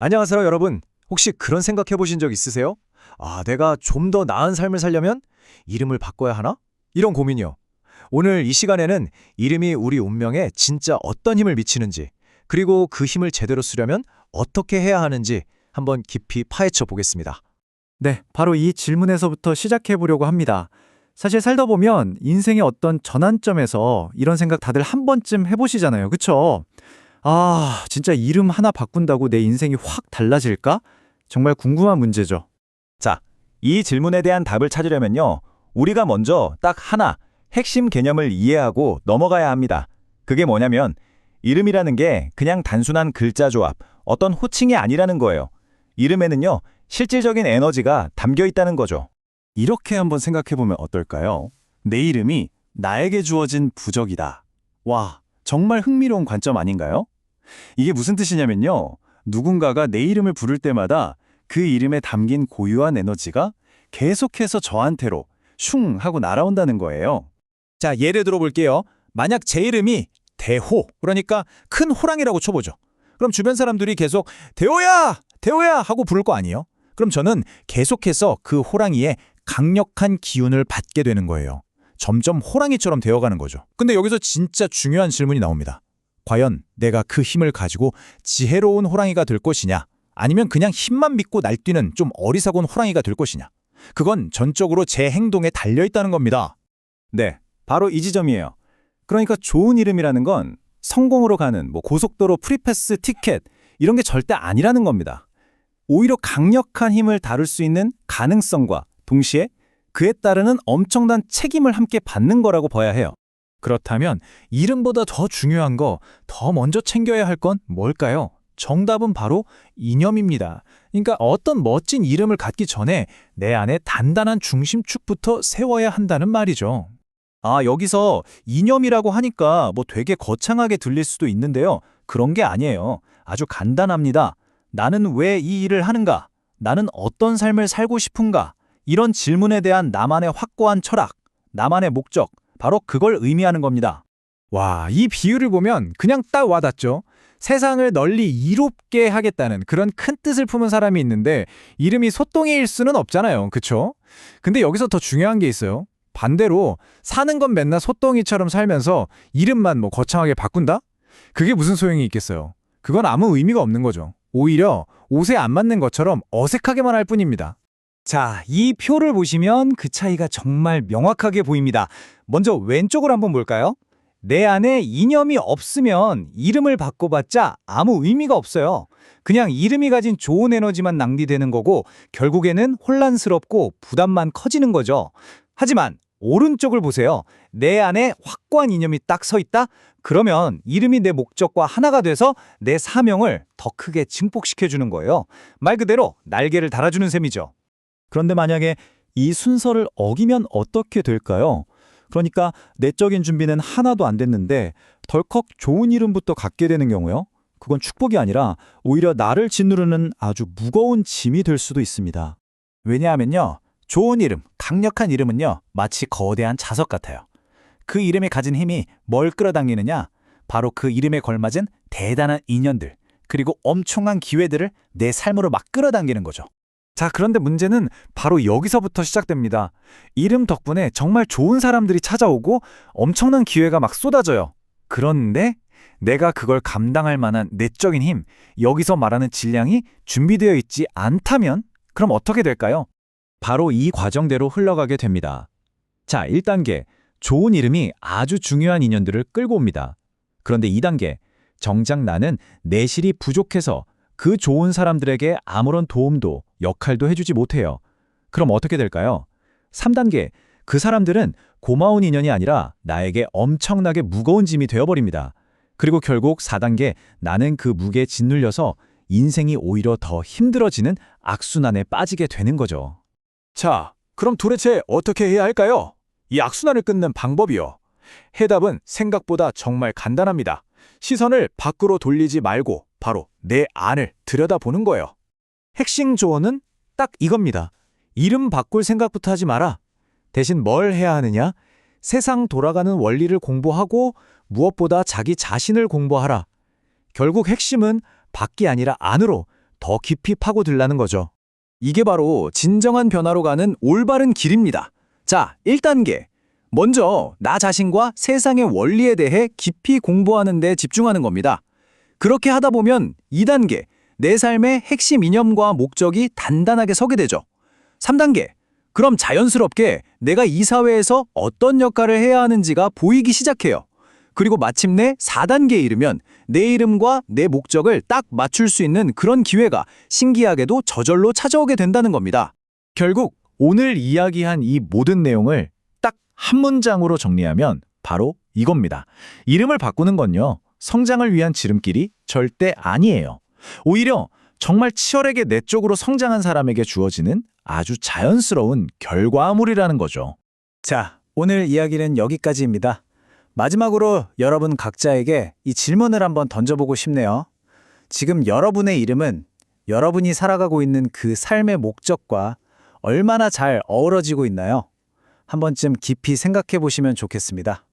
안녕하세요, 여러분. 혹시 그런 생각해 보신 적 있으세요? 내가 좀 더 나은 삶을 살려면 이름을 바꿔야 하나? 이런 고민이요. 오늘 이 시간에는 이름이 우리 운명에 진짜 어떤 힘을 미치는지, 그리고 그 힘을 제대로 쓰려면 어떻게 해야 하는지 한번 깊이 파헤쳐 보겠습니다. 네, 바로 이 질문에서부터 시작해 보려고 합니다. 사실 살다 보면 인생의 어떤 전환점에서 이런 생각 다들 한 번쯤 해보시잖아요. 그쵸? 진짜 이름 하나 바꾼다고 내 인생이 확 달라질까? 정말 궁금한 문제죠. 자, 이 질문에 대한 답을 찾으려면요, 우리가 먼저 딱 하나, 핵심 개념을 이해하고 넘어가야 합니다. 그게 뭐냐면, 이름이라는 게 그냥 단순한 글자 조합, 어떤 호칭이 아니라는 거예요. 이름에는요, 실질적인 에너지가 담겨 있다는 거죠. 이렇게 한번 생각해보면 어떨까요? 내 이름이 나에게 주어진 부적이다. 와, 정말 흥미로운 관점 아닌가요? 이게 무슨 뜻이냐면요. 누군가가 내 이름을 부를 때마다 그 이름에 담긴 고유한 에너지가 계속해서 저한테로 슝 하고 날아온다는 거예요. 자, 예를 들어 볼게요. 만약 제 이름이 대호, 그러니까 큰 호랑이라고 쳐보죠. 그럼 주변 사람들이 계속 대호야! 대호야! 하고 부를 거 아니에요? 그럼 저는 계속해서 그 호랑이의 강력한 기운을 받게 되는 거예요. 점점 호랑이처럼 되어가는 거죠. 근데 여기서 진짜 중요한 질문이 나옵니다. 과연 내가 그 힘을 가지고 지혜로운 호랑이가 될 것이냐? 아니면 그냥 힘만 믿고 날뛰는 좀 어리석은 호랑이가 될 것이냐? 그건 전적으로 제 행동에 달려있다는 겁니다. 네, 바로 이 지점이에요. 그러니까 좋은 이름이라는 건 성공으로 가는 고속도로 프리패스 티켓 이런 게 절대 아니라는 겁니다. 오히려 강력한 힘을 다룰 수 있는 가능성과 동시에 그에 따르는 엄청난 책임을 함께 받는 거라고 봐야 해요. 그렇다면 이름보다 더 중요한 거, 더 먼저 챙겨야 할 건 뭘까요? 정답은 바로 이념입니다. 그러니까 어떤 멋진 이름을 갖기 전에 내 안에 단단한 중심축부터 세워야 한다는 말이죠. 여기서 이념이라고 하니까 되게 거창하게 들릴 수도 있는데요. 그런 게 아니에요. 아주 간단합니다. 나는 왜 이 일을 하는가? 나는 어떤 삶을 살고 싶은가? 이런 질문에 대한 나만의 확고한 철학, 나만의 목적, 바로 그걸 의미하는 겁니다. 와, 이 비유를 보면 그냥 딱 와닿죠. 세상을 널리 이롭게 하겠다는 그런 큰 뜻을 품은 사람이 있는데 이름이 소똥이일 수는 없잖아요. 그쵸? 근데 여기서 더 중요한 게 있어요. 반대로 사는 건 맨날 소똥이처럼 살면서 이름만 거창하게 바꾼다? 그게 무슨 소용이 있겠어요. 그건 아무 의미가 없는 거죠. 오히려 옷에 안 맞는 것처럼 어색하게만 할 뿐입니다. 자, 이 표를 보시면 그 차이가 정말 명확하게 보입니다. 먼저 왼쪽을 한번 볼까요? 내 안에 이념이 없으면 이름을 바꿔봤자 아무 의미가 없어요. 그냥 이름이 가진 좋은 에너지만 낭비되는 거고 결국에는 혼란스럽고 부담만 커지는 거죠. 하지만 오른쪽을 보세요. 내 안에 확고한 이념이 딱 서 있다? 그러면 이름이 내 목적과 하나가 돼서 내 사명을 더 크게 증폭시켜주는 거예요. 말 그대로 날개를 달아주는 셈이죠. 그런데 만약에 이 순서를 어기면 어떻게 될까요? 그러니까 내적인 준비는 하나도 안 됐는데 덜컥 좋은 이름부터 갖게 되는 경우요. 그건 축복이 아니라 오히려 나를 짓누르는 아주 무거운 짐이 될 수도 있습니다. 왜냐하면요. 좋은 이름, 강력한 이름은요. 마치 거대한 자석 같아요. 그 이름이 가진 힘이 뭘 끌어당기느냐? 바로 그 이름에 걸맞은 대단한 인연들, 그리고 엄청난 기회들을 내 삶으로 막 끌어당기는 거죠. 자, 그런데 문제는 바로 여기서부터 시작됩니다. 이름 덕분에 정말 좋은 사람들이 찾아오고 엄청난 기회가 막 쏟아져요. 그런데 내가 그걸 감당할 만한 내적인 힘, 여기서 말하는 질량이 준비되어 있지 않다면 그럼 어떻게 될까요? 바로 이 과정대로 흘러가게 됩니다. 자, 1단계, 좋은 이름이 아주 중요한 인연들을 끌고 옵니다. 그런데 2단계, 정작 나는 내실이 부족해서 그 좋은 사람들에게 아무런 도움도 역할도 해주지 못해요. 그럼 어떻게 될까요? 3단계, 그 사람들은 고마운 인연이 아니라 나에게 엄청나게 무거운 짐이 되어버립니다. 그리고 결국 4단계, 나는 그 무게에 짓눌려서 인생이 오히려 더 힘들어지는 악순환에 빠지게 되는 거죠. 자, 그럼 도대체 어떻게 해야 할까요? 이 악순환을 끊는 방법이요. 해답은 생각보다 정말 간단합니다. 시선을 밖으로 돌리지 말고 바로 내 안을 들여다보는 거예요. 핵심 조언은 딱 이겁니다. 이름 바꿀 생각부터 하지 마라. 대신 뭘 해야 하느냐? 세상 돌아가는 원리를 공부하고 무엇보다 자기 자신을 공부하라. 결국 핵심은 밖이 아니라 안으로 더 깊이 파고들라는 거죠. 이게 바로 진정한 변화로 가는 올바른 길입니다. 자, 1단계. 먼저 나 자신과 세상의 원리에 대해 깊이 공부하는 데 집중하는 겁니다. 그렇게 하다 보면 2단계. 내 삶의 핵심 이념과 목적이 단단하게 서게 되죠. 3단계. 그럼 자연스럽게 내가 이 사회에서 어떤 역할을 해야 하는지가 보이기 시작해요. 그리고 마침내 4단계에 이르면 내 이름과 내 목적을 딱 맞출 수 있는 그런 기회가 신기하게도 저절로 찾아오게 된다는 겁니다. 결국 오늘 이야기한 이 모든 내용을 딱 한 문장으로 정리하면 바로 이겁니다. 이름을 바꾸는 건요, 성장을 위한 지름길이 절대 아니에요. 오히려 정말 치열하게 내적으로 성장한 사람에게 주어지는 아주 자연스러운 결과물이라는 거죠. 자, 오늘 이야기는 여기까지입니다. 마지막으로 여러분 각자에게 이 질문을 한번 던져보고 싶네요. 지금 여러분의 이름은 여러분이 살아가고 있는 그 삶의 목적과 얼마나 잘 어우러지고 있나요? 한 번쯤 깊이 생각해 보시면 좋겠습니다.